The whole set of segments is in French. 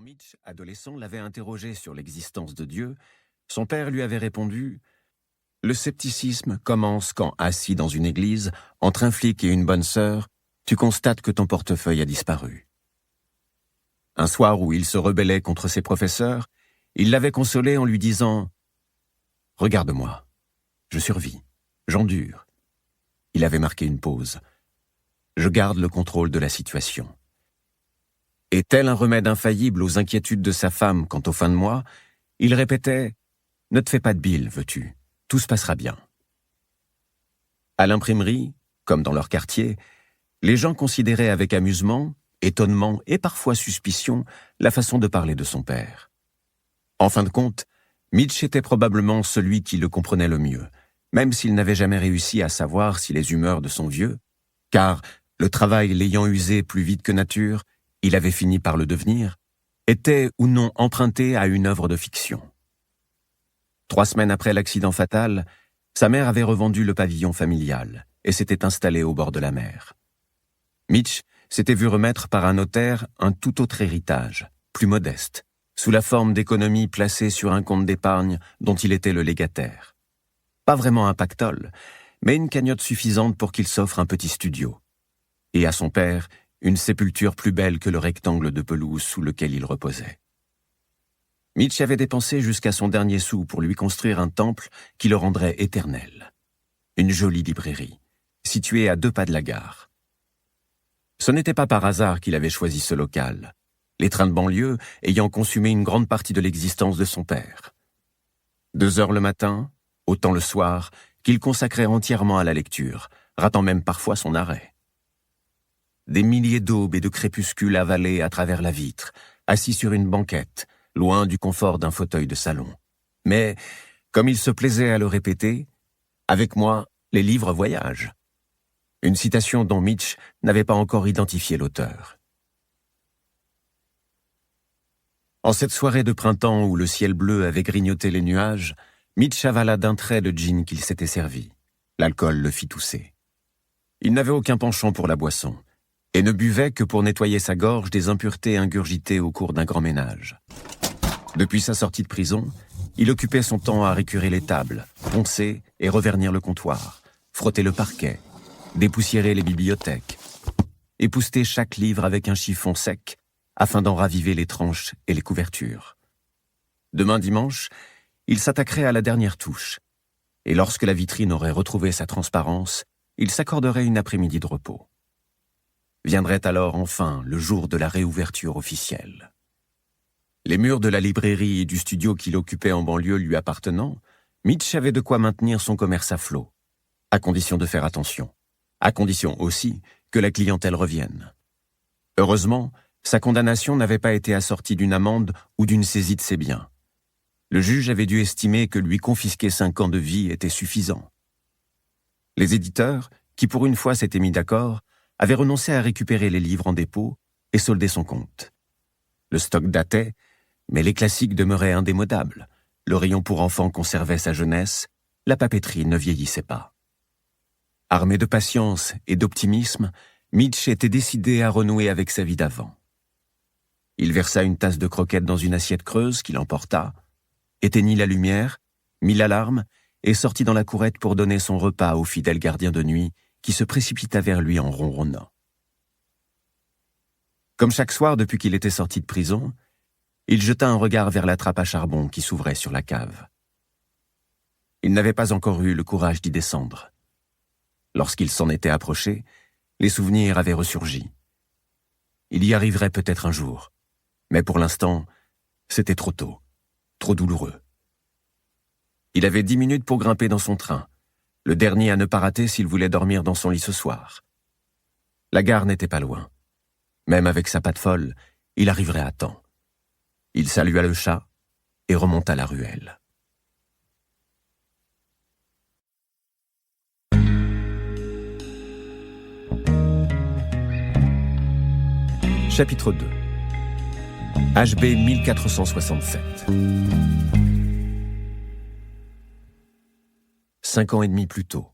Mitch, adolescent, l'avait interrogé sur l'existence de Dieu, son père lui avait répondu « Le scepticisme commence quand, assis dans une église, entre un flic et une bonne sœur, tu constates que ton portefeuille a disparu. » Un soir où il se rebellait contre ses professeurs, il l'avait consolé en lui disant « Regarde-moi, je survis, j'endure. » Il avait marqué une pause. « Je garde le contrôle de la situation. » Et tel un remède infaillible aux inquiétudes de sa femme quant aux fins de mois, il répétait « Ne te fais pas de bile, veux-tu, tout se passera bien. » À l'imprimerie, comme dans leur quartier, les gens considéraient avec amusement, étonnement et parfois suspicion la façon de parler de son père. En fin de compte, Mitch était probablement celui qui le comprenait le mieux, même s'il n'avait jamais réussi à savoir si les humeurs de son vieux, car, le travail l'ayant usé plus vite que nature, il avait fini par le devenir, était ou non emprunté à une œuvre de fiction. 3 semaines après l'accident fatal, sa mère avait revendu le pavillon familial et s'était installée au bord de la mer. Mitch s'était vu remettre par un notaire un tout autre héritage, plus modeste, sous la forme d'économies placées sur un compte d'épargne dont il était le légataire. Pas vraiment un pactole, mais une cagnotte suffisante pour qu'il s'offre un petit studio. Et à son père, une sépulture plus belle que le rectangle de pelouse sous lequel il reposait. Mitch avait dépensé jusqu'à son dernier sou pour lui construire un temple qui le rendrait éternel. Une jolie librairie, située à 2 pas de la gare. Ce n'était pas par hasard qu'il avait choisi ce local, les trains de banlieue ayant consumé une grande partie de l'existence de son père. 2 heures le matin, autant le soir, qu'il consacrait entièrement à la lecture, ratant même parfois son arrêt. Des milliers d'aubes et de crépuscules avalés à travers la vitre, assis sur une banquette, loin du confort d'un fauteuil de salon. Mais, comme il se plaisait à le répéter, « Avec moi, les livres voyagent ». Une citation dont Mitch n'avait pas encore identifié l'auteur. En cette soirée de printemps où le ciel bleu avait grignoté les nuages, Mitch avala d'un trait le gin qu'il s'était servi. L'alcool le fit tousser. Il n'avait aucun penchant pour la boisson, et ne buvait que pour nettoyer sa gorge des impuretés ingurgitées au cours d'un grand ménage. Depuis sa sortie de prison, il occupait son temps à récurer les tables, poncer et revernir le comptoir, frotter le parquet, dépoussiérer les bibliothèques, épousseter chaque livre avec un chiffon sec afin d'en raviver les tranches et les couvertures. Demain dimanche, il s'attaquerait à la dernière touche, et lorsque la vitrine aurait retrouvé sa transparence, il s'accorderait une après-midi de repos. Viendrait alors enfin le jour de la réouverture officielle. Les murs de la librairie et du studio qu'il occupait en banlieue lui appartenant, Mitch avait de quoi maintenir son commerce à flot, à condition de faire attention, à condition aussi que la clientèle revienne. Heureusement, sa condamnation n'avait pas été assortie d'une amende ou d'une saisie de ses biens. Le juge avait dû estimer que lui confisquer 5 ans de vie était suffisant. Les éditeurs, qui pour une fois s'étaient mis d'accord, avaient renoncé à récupérer les livres en dépôt et soldé son compte. Le stock datait, mais les classiques demeuraient indémodables. Le rayon pour enfants conservait sa jeunesse, la papeterie ne vieillissait pas. Armé de patience et d'optimisme, Mitch était décidé à renouer avec sa vie d'avant. Il versa une tasse de croquettes dans une assiette creuse qu'il emporta, éteignit la lumière, mit l'alarme et sortit dans la courette pour donner son repas au fidèle gardien de nuit qui se précipita vers lui en ronronnant. Comme chaque soir depuis qu'il était sorti de prison, il jeta un regard vers la trappe à charbon qui s'ouvrait sur la cave. Il n'avait pas encore eu le courage d'y descendre. Lorsqu'il s'en était approché, les souvenirs avaient ressurgi. Il y arriverait peut-être un jour, mais pour l'instant, c'était trop tôt, trop douloureux. Il avait 10 minutes pour grimper dans son train, le dernier à ne pas rater s'il voulait dormir dans son lit ce soir. La gare n'était pas loin. Même avec sa patte folle, il arriverait à temps. Il salua le chat et remonta la ruelle. Chapitre 2. HB 1467. 5 ans et demi plus tôt.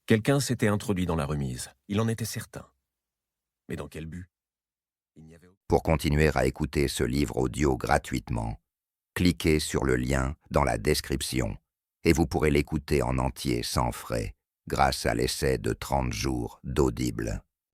Quelqu'un s'était introduit dans la remise, il en était certain. Mais dans quel but? Pour continuer à écouter ce livre audio gratuitement, cliquez sur le lien dans la description et vous pourrez l'écouter en entier sans frais grâce à l'essai de 30 jours d'Audible.